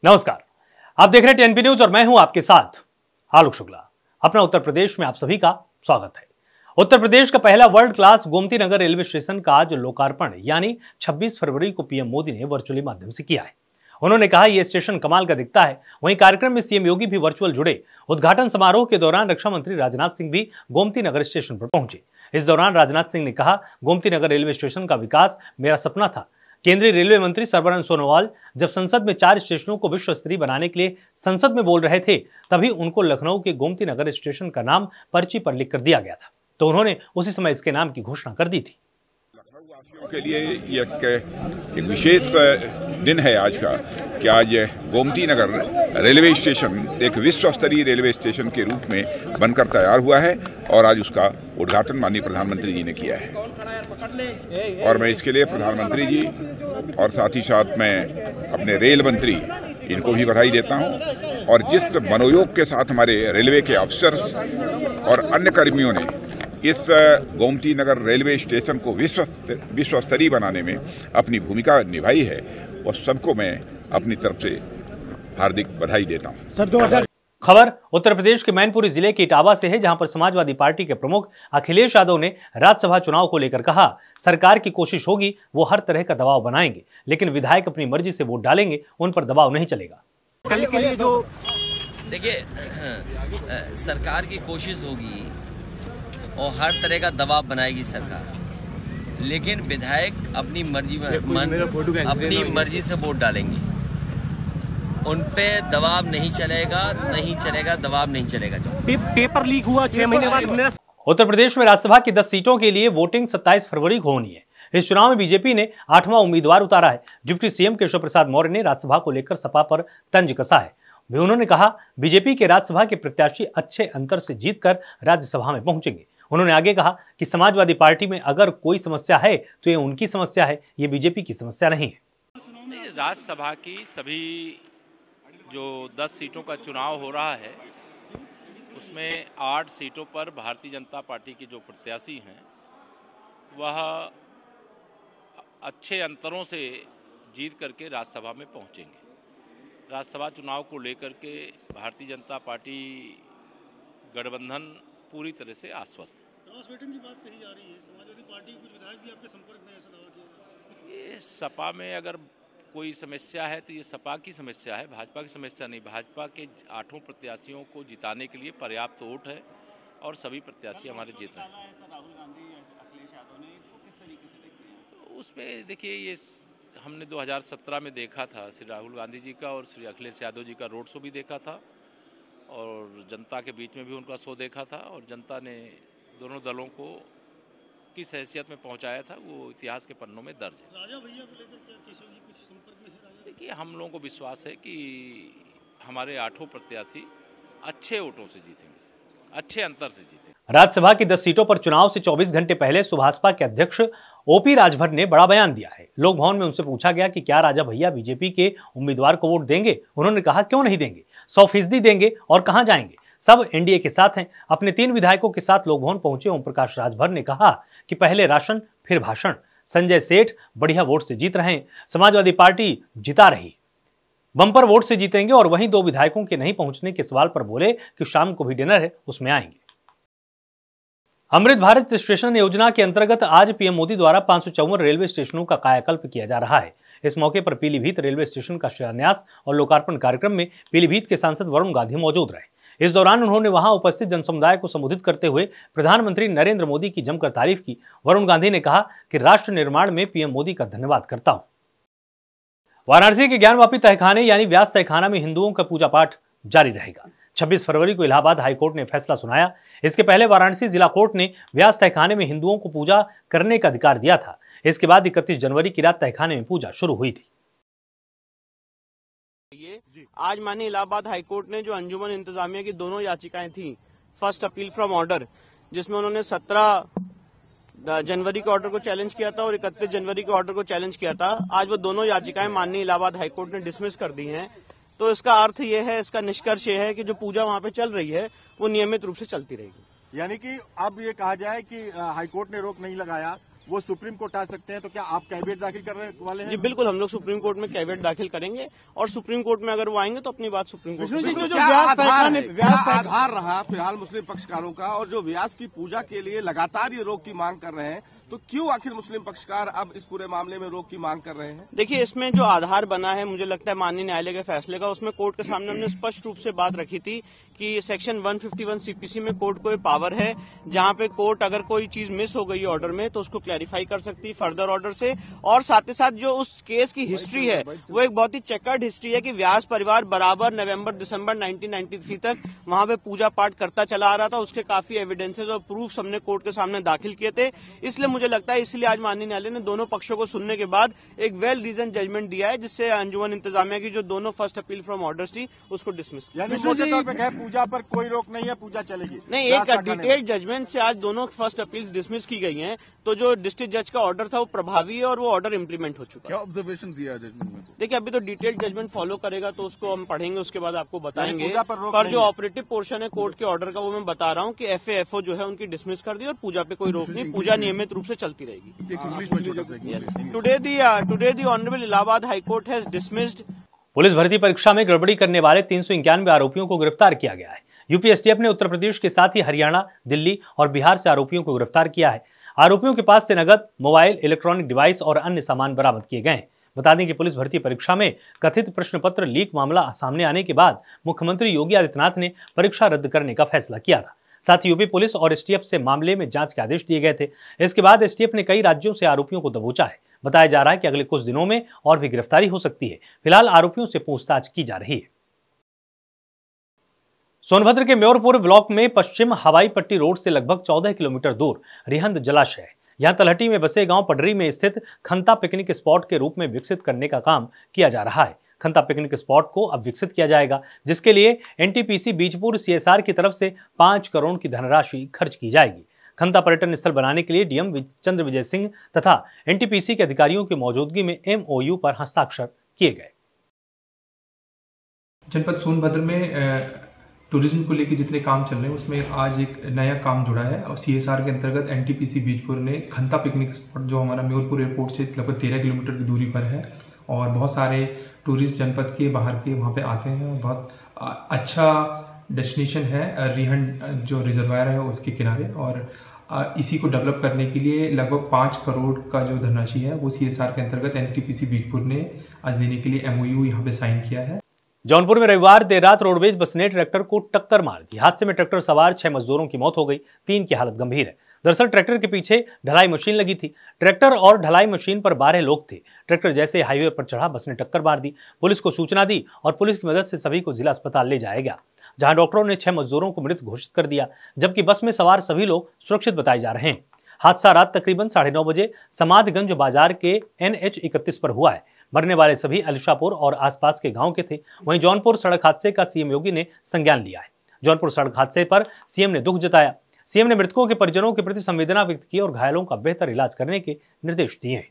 नमस्कार, आप देख रहे हैं टीएनपी न्यूज और मैं हूं आपके साथ आलोक शुक्ला। अपना उत्तर प्रदेश में आप सभी का स्वागत है। उत्तर प्रदेश का पहला world class Gomti Nagar railway station का आज लोकार्पण यानी 26 फरवरी को पीएम मोदी ने वर्चुअली माध्यम से किया है। उन्होंने कहा यह स्टेशन कमाल का दिखता है। वहीं कार्यक्रम में सीएम योगी भी वर्चुअल जुड़े। उद्घाटन समारोह के दौरान रक्षा मंत्री राजनाथ सिंह भी गोमती नगर स्टेशन पर पहुंचे। इस दौरान राजनाथ सिंह ने कहा, गोमती नगर रेलवे स्टेशन का विकास मेरा सपना था। केंद्रीय रेलवे मंत्री सर्बानंद सोनोवाल जब संसद में 4 स्टेशनों को विश्व स्तरीय बनाने के लिए संसद में बोल रहे थे, तभी उनको लखनऊ के गोमती नगर स्टेशन का नाम पर्ची पर लिख कर दिया गया था, तो उन्होंने उसी समय इसके नाम की घोषणा कर दी थी। लखनऊ के लिए ये एक विशेष दिन है आज का कि आज गोमती नगर रेलवे स्टेशन एक विश्व स्तरीय रेलवे स्टेशन के रूप में बनकर तैयार हुआ है और आज उसका उद्घाटन माननीय प्रधानमंत्री जी ने किया है। और मैं इसके लिए प्रधानमंत्री जी और साथ ही साथ मैं अपने रेल मंत्री इनको भी बधाई देता हूं। और जिस मनोयोग के साथ हमारे रेलवे के अफसर्स और अन्य कर्मियों ने इस गोमती नगर रेलवे स्टेशन को विश्व स्तरीय बनाने में अपनी भूमिका निभाई है, और सबको मैं अपनी तरफ से हार्दिक बधाई देता हूं। खबर उत्तर प्रदेश के मैनपुरी जिले के इटावा से है, जहां पर समाजवादी पार्टी के प्रमुख अखिलेश यादव ने राज्यसभा चुनाव को लेकर कहा, सरकार की कोशिश होगी वो हर तरह का दबाव बनाएंगे, लेकिन विधायक अपनी मर्जी से वोट डालेंगे, उन पर दबाव नहीं चलेगा। कल के लिए जो देखिए सरकार की कोशिश होगी और हर तरह का दबाव बनाएगी सरकार, लेकिन विधायक अपनी मर्जी से वोट डालेंगे, उन पे दबाव नहीं चलेगा, दबाव नहीं चलेगा। पेपर लीक हुआ 6 महीने बाद। उत्तर प्रदेश में राज्यसभा की 10 सीटों के लिए वोटिंग 27 फरवरी को होनी है। इस चुनाव में बीजेपी ने 8वां उम्मीदवार उतारा है। डिप्टी सीएम केशव प्रसाद मौर्य ने राज्यसभा को लेकर सपा पर तंज कसा है। उन्होंने कहा, बीजेपी के राज्यसभा के प्रत्याशी अच्छे अंतर से जीतकर राज्यसभा में पहुंचेंगे। उन्होंने आगे कहा कि समाजवादी पार्टी में अगर कोई समस्या है तो ये उनकी समस्या है, ये बीजेपी की समस्या नहीं है। राज्यसभा की सभी जो 10 सीटों का चुनाव हो रहा है, उसमें 8 सीटों पर भारतीय जनता पार्टी के जो प्रत्याशी हैं वह अच्छे अंतरों से जीत करके राज्यसभा में पहुंचेंगे। राज्यसभा चुनाव को लेकर के भारतीय जनता पार्टी गठबंधन पूरी तरह से आश्वस्त है। की बात कही जा रही है, समाजवादी पार्टी कुछ विधायक भी आपके संपर्क में ऐसा दावा किया। ये सपा में अगर कोई समस्या है तो ये सपा की समस्या है, भाजपा की समस्या नहीं। भाजपा के 8 प्रत्याशियों को जिताने के लिए पर्याप्त वोट है और सभी प्रत्याशी हमारे जीत रहे हैं। राहुल गांधी, अखिलेश यादव ने इसको किस तरीके से देखते हैं? उसमें देखिए, ये हमने 2017 में देखा था, श्री राहुल गांधी जी का और श्री अखिलेश यादव जी का रोड शो भी देखा था और जनता के बीच में भी उनका शो देखा था, और जनता ने दोनों दलों को किस हैसियत में पहुंचाया था वो इतिहास के पन्नों में दर्ज है। राजा भैया को लेकर क्या केशव जी कुछ संपर्क में है? देखिए, हम लोगों को विश्वास है कि हमारे 8 प्रत्याशी अच्छे वोटों से जीतेंगे, अच्छे अंतर से जीतेंगे। राज्यसभा की 10 सीटों पर चुनाव से 24 घंटे पहले सुभाषपा के अध्यक्ष ओपी राजभर ने बड़ा बयान दिया है। लोक भवन में उनसे पूछा गया कि क्या राजा भैया बीजेपी के उम्मीदवार को वोट देंगे। उन्होंने कहा, क्यों नहीं देंगे, 100% देंगे, और कहां जाएंगे, सब एनडीए के साथ हैं। अपने 3 विधायकों के साथ लोक भवन पहुंचे ओम प्रकाश राजभर ने कहा कि पहले राशन फिर भाषण। संजय सेठ बढ़िया वोट से जीत रहे हैं, समाजवादी पार्टी जिता रही, बम्पर वोट से जीतेंगे। और वहीं 2 विधायकों के नहीं पहुंचने के सवाल पर बोले कि शाम को भी डिनर है, उसमें आएंगे। अमृत भारत स्टेशन योजना के अंतर्गत आज पीएम मोदी द्वारा 554 रेलवे स्टेशनों का कायाकल्प किया जा रहा है। इस मौके पर पीलीभीत रेलवे स्टेशन का शिलान्यास और लोकार्पण कार्यक्रम में पीलीभीत के सांसद वरुण गांधी मौजूद रहे। इस दौरान उन्होंने वहां उपस्थित जनसमुदाय को संबोधित करते हुए प्रधानमंत्री नरेंद्र मोदी की जमकर तारीफ की। वरुण गांधी ने कहा कि राष्ट्र निर्माण में पीएम मोदी का धन्यवाद करता हूं। वाराणसी के ज्ञानवापी तहखाने यानी व्यास तहखाना में हिंदुओं का पूजा पाठ जारी रहेगा। 26 फरवरी को इलाहाबाद हाईकोर्ट ने फैसला सुनाया। इसके पहले वाराणसी जिला कोर्ट ने व्यास तहखाने में हिंदुओं को पूजा करने का अधिकार दिया था। इसके बाद 31 जनवरी की रात तहखाने में पूजा शुरू हुई थी। आज माननीय इलाहाबाद हाईकोर्ट ने जो अंजुमन इंतजामिया की दोनों याचिकाएं थी, फर्स्ट अपील फ्रॉम ऑर्डर, जिसमें उन्होंने 17 जनवरी के ऑर्डर को चैलेंज किया था और 31 जनवरी के ऑर्डर को चैलेंज किया था, आज वो दोनों याचिकाएं माननीय इलाहाबाद हाईकोर्ट ने डिसमिस कर दी हैं। तो इसका अर्थ ये है, इसका निष्कर्ष ये है कि जो पूजा वहां पे चल रही है वो नियमित रूप से चलती रहेगी। यानी कि अब ये कहा जाए कि हाईकोर्ट ने रोक नहीं लगाया वो सुप्रीम कोर्ट आ सकते हैं। तो क्या आप कैविएट दाखिल करने वाले हैं? जी बिल्कुल, हम लोग सुप्रीम कोर्ट में कैविएट दाखिल करेंगे और सुप्रीम कोर्ट में अगर वो आएंगे तो अपनी बात सुप्रीम कोर्ट में। जो आधार रहा फिलहाल मुस्लिम पक्षकारों का, और जो व्यास की पूजा के लिए लगातार ये रोक की मांग कर रहे हैं, तो क्यों आखिर मुस्लिम पक्षकार अब इस पूरे मामले में रोक की मांग कर रहे हैं? देखिए, इसमें जो आधार बना है, मुझे लगता है माननीय न्यायालय के फैसले का, उसमें कोर्ट के सामने हमने स्पष्ट रूप से बात रखी थी कि सेक्शन 151 सीपीसी में कोर्ट को पावर है जहां पे कोर्ट अगर कोई चीज मिस हो गई ऑर्डर में तो उसको क्लैरिफाई कर सकती है फर्दर ऑर्डर से। और साथ ही साथ जो उस केस की हिस्ट्री है वो एक बहुत ही चेकर्ड हिस्ट्री है कि व्यास परिवार बराबर नवंबर दिसंबर 1993 तक वहां पे पूजा पाठ करता चला आ रहा था। उसके काफी एविडेंसेस और प्रूफ हमने कोर्ट के सामने दाखिल किए थे। इसलिए मुझे लगता है, इसलिए आज माननीय न्यायालय ने दोनों पक्षों को सुनने के बाद एक वेल रीजन जजमेंट दिया है, जिससे अंजुमन इंतजामिया की जो दोनों फर्स्ट अपील फ्रॉम ऑर्डर्स थी उसको डिसमिस किया। पूजा पर कोई रोक नहीं है, पूजा चलेगी? नहीं, एक डिटेल्ड जजमेंट से आज दोनों फर्स्ट अपील्स डिसमिस की गई हैं। तो जो डिस्ट्रिक्ट जज का ऑर्डर था वो प्रभावी है और वो ऑर्डर इम्प्लीमेंट हो चुका है। क्या ऑब्जर्वेशन दिया जजमेंट में? देखिए, अभी तो डिटेल्ड जजमेंट फॉलो करेगा तो उसको हम पढ़ेंगे, उसके बाद आपको बताएंगे। पर पर जो ऑपरेटिव पोर्शन है कोर्ट के ऑर्डर का वो मैं बता रहा हूँ कि FAFO जो है उनकी डिसमिस कर दी और पूजा पे कोई रोक नहीं, पूजा नियमित रूप से चलती रहेगी। Today the honourable Allahabad high court has dismissed. Police भर्ती परीक्षा में गड़बड़ी करने वाले 391 आरोपियों को गिरफ्तार किया गया है। यूपी एसटीएफ ने उत्तर प्रदेश के साथ ही हरियाणा, दिल्ली और बिहार से आरोपियों को गिरफ्तार किया है। आरोपियों के पास से नगद, मोबाइल, इलेक्ट्रॉनिक डिवाइस और अन्य सामान बरामद किए गए हैं। बता दें कि पुलिस भर्ती परीक्षा में कथित प्रश्न पत्र लीक मामला सामने आने के बाद मुख्यमंत्री योगी आदित्यनाथ ने परीक्षा रद्द करने का फैसला किया था। साथ ही यूपी पुलिस और एसटीएफ से मामले में जांच के आदेश दिए गए थे। इसके बाद एसटीएफ ने कई राज्यों से आरोपियों को दबोचा है। बताया जा रहा है कि अगले कुछ दिनों में और भी गिरफ्तारी हो सकती है। फिलहाल आरोपियों से पूछताछ की जा रही है। सोनभद्र के म्योरपुर ब्लॉक में पश्चिम हवाई पट्टी रोड से लगभग 14 किलोमीटर दूर रिहंद जलाशय है। यहां तलहटी में बसे गांव पडरी में स्थित खंता पिकनिक स्पॉट के रूप में विकसित करने का काम किया जा रहा है। खंता पिकनिक स्पॉट को अब विकसित किया जाएगा, जिसके लिए एनटीपीसी बीजपुर CSR की तरफ से 5 करोड़ की धनराशि खर्च की जाएगी। खंता पर्यटन स्थल बनाने के लिए डीएम चंद्र विजय सिंह तथा एनटीपीसी के अधिकारियों की मौजूदगी में MOU पर हस्ताक्षर किए गए। जनपद सोनभद्र में टूरिज्म को लेकर जितने काम चल रहे हैं उसमें आज एक नया काम जुड़ा है और CSR के अंतर्गत एनटीपीसी बीजपुर ने खंता पिकनिक स्पॉट जो हमारा म्योरपुर एयरपोर्ट से लगभग 13 किलोमीटर की दूरी पर है और बहुत सारे टूरिस्ट जनपद के बाहर के वहाँ पे आते हैं और बहुत अच्छा डेस्टिनेशन है। रिहंड जो रिजर्वायर है उसके किनारे, और इसी को डेवलप करने के लिए लगभग 5 करोड़ का जो धनराशि है वो CSR के अंतर्गत एनटीपीसी बीजपुर ने आज देने के लिए MOU यहाँ पे साइन किया है। जौनपुर में रविवार देर रात रोडवेज बस ने ट्रैक्टर को टक्कर मार दी। हादसे में ट्रैक्टर सवार 6 मजदूरों की मौत हो गई, 3 की हालत गंभीर है। दरअसल ट्रैक्टर के पीछे ढलाई मशीन लगी थी। ट्रैक्टर और ढलाई मशीन पर 12 लोग थे। ट्रैक्टर जैसे हाईवे पर चढ़ा, बस ने टक्कर मार दी। पुलिस को सूचना दी और पुलिस की मदद से सभी को जिला अस्पताल ले जाया गया, जहां डॉक्टरों ने 6 मजदूरों को मृत घोषित कर दिया, जबकि बस में सवार सभी लोग सुरक्षित बताए जा रहे हैं। हादसा रात तकरीबन 9:30 बजे समाधगंज बाजार के NH 31 पर हुआ है। मरने वाले सभी अलीशापुर और आसपास के गांव के थे। वहीं जौनपुर सड़क हादसे का सीएम योगी ने संज्ञान लिया है। जौनपुर सड़क हादसे पर सीएम ने दुख जताया। सीएम ने मृतकों के परिजनों के प्रति संवेदना व्यक्त की और घायलों का बेहतर इलाज करने के निर्देश दिए हैं।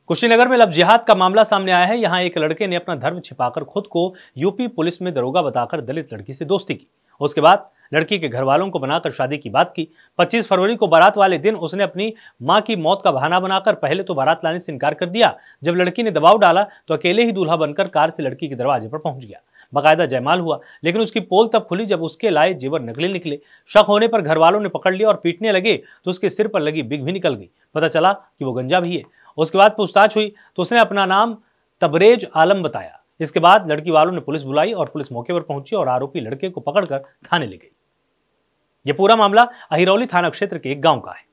कुशीनगर में लव जिहाद का मामला सामने आया है। यहां एक लड़के ने अपना धर्म छिपाकर खुद को यूपी पुलिस में दरोगा बताकर दलित लड़की से दोस्ती की। उसके बाद लड़की के घर वालों को बनाकर शादी की बात की। 25 फरवरी को बारात वाले दिन उसने अपनी मां की मौत का बहाना बनाकर पहले तो बारात लाने से इनकार कर दिया। जब लड़की ने दबाव डाला तो अकेले ही दूल्हा बनकर कार से लड़की के दरवाजे पर पहुंच गया। बाकायदा जयमाल हुआ, लेकिन उसकी पोल तब खुली जब उसके लाए जेवर नकली निकले। शक होने पर घर वालों ने पकड़ लिया और पीटने लगे तो उसके सिर पर लगी बिग भी निकल गई। पता चला कि वो गंजा भी है। उसके बाद पूछताछ हुई तो उसने अपना नाम तबरेज आलम बताया। इसके बाद लड़की वालों ने पुलिस बुलाई और पुलिस मौके पर पहुंची और आरोपी लड़के को पकड़कर थाने ले गई। यह पूरा मामला अहिरौली थाना क्षेत्र के एक गांव का है।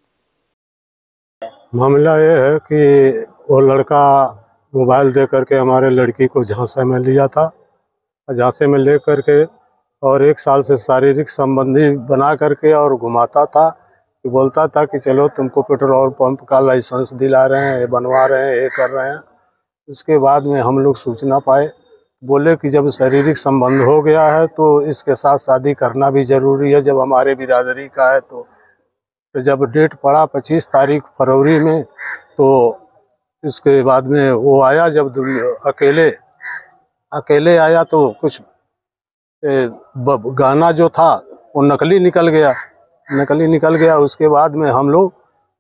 मामला यह है कि वो लड़का मोबाइल दे करके हमारे लड़की को झांसे में लिया था। झांसे में ले करके और 1 साल से शारीरिक संबंधी बना करके और घुमाता था। बोलता था कि चलो तुमको पेट्रोल पंप का लाइसेंस दिला रहे हैं, ये बनवा रहे हैं, ये कर रहे हैं। उसके बाद में हम लोग सूचना पाए, बोले कि जब शारीरिक संबंध हो गया है तो इसके साथ शादी करना भी जरूरी है, जब हमारे बिरादरी का है। तो जब डेट पड़ा 25 तारीख फरवरी में, तो इसके बाद में वो आया। जब अकेले आया तो कुछ गाना जो था वो नकली निकल गया। उसके बाद में हम लोग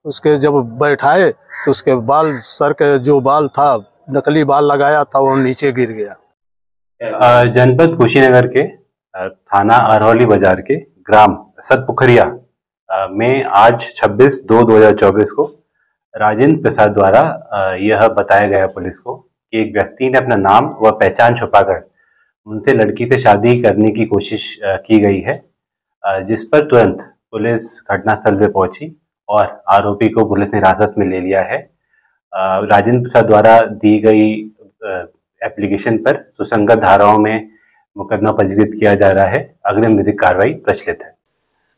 उसके जब बैठाए तो उसके बाल, सर के जो बाल था, नकली बाल लगाया था, वो नीचे गिर गया। जनपद कुशीनगर के थाना अरौली बाजार के ग्राम सतपुखरिया में आज 26/2/2024 को राजेंद्र प्रसाद द्वारा यह बताया गया पुलिस को कि एक व्यक्ति ने अपना नाम व पहचान छुपाकर उनसे लड़की से शादी करने की कोशिश की गई है, जिस पर तुरंत पुलिस घटनास्थल पे पहुंची और आरोपी को पुलिस ने हिरासत में ले लिया है। राजेंद्र प्रसाद द्वारा दी गई एप्लीकेशन पर सुसंगत धाराओं में मुकदमा पंजीकृत किया जा रहा है। अग्रिम विधिक कार्रवाई प्रचलित है।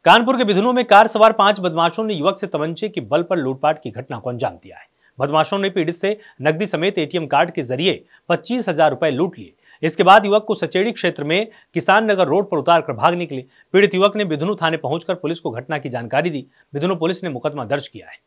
कानपुर के बिधुनों में कार सवार 5 बदमाशों ने युवक से तमंचे के बल पर लूटपाट की घटना को अंजाम दिया है। बदमाशों ने पीड़ित से नकदी समेत एटीएम कार्ड के जरिए 25,000 रुपए लूट लिए। इसके बाद युवक को सचेड़ी क्षेत्र में किसान नगर रोड पर उतारकर भाग निकले। पीड़ित युवक ने बिधुनु थाने पहुंचकर पुलिस को घटना की जानकारी दी। बिधुनु पुलिस ने मुकदमा दर्ज किया है।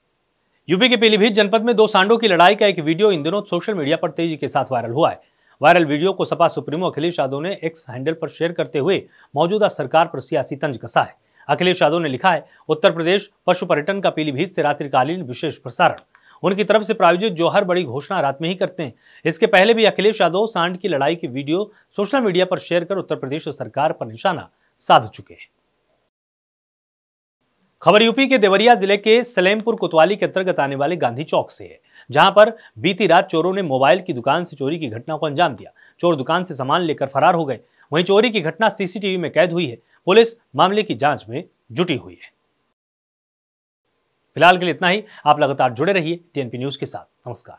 यूपी के पीलीभीत जनपद में 2 सांडों की लड़ाई का एक वीडियो इन दिनों सोशल मीडिया पर तेजी के साथ वायरल हुआ है। वायरल वीडियो को सपा सुप्रीमो अखिलेश यादव ने एक्स हैंडल पर शेयर करते हुए मौजूदा सरकार पर सियासी तंज कसा है। अखिलेश यादव ने लिखा है, उत्तर प्रदेश पशु पर्यटन का पीलीभीत से रात्रिकालीन विशेष प्रसारण। उनकी तरफ से प्रायोजित जौहर बड़ी घोषणा रात में ही करते हैं। इसके पहले भी अखिलेश यादव सांड की लड़ाई की वीडियो सोशल मीडिया पर शेयर कर उत्तर प्रदेश सरकार पर निशाना साध चुके हैं। खबर यूपी के देवरिया जिले के सलेमपुर कोतवाली के अंतर्गत आने वाले गांधी चौक से है, जहां पर बीती रात चोरों ने मोबाइल की दुकान से चोरी की घटना को अंजाम दिया। चोर दुकान से सामान लेकर फरार हो गए। वहीं चोरी की घटना सीसीटीवी में कैद हुई है। पुलिस मामले की जांच में जुटी हुई है। फिलहाल के लिए इतना ही। आप लगातार जुड़े रहिए टीएनपी न्यूज के साथ। नमस्कार।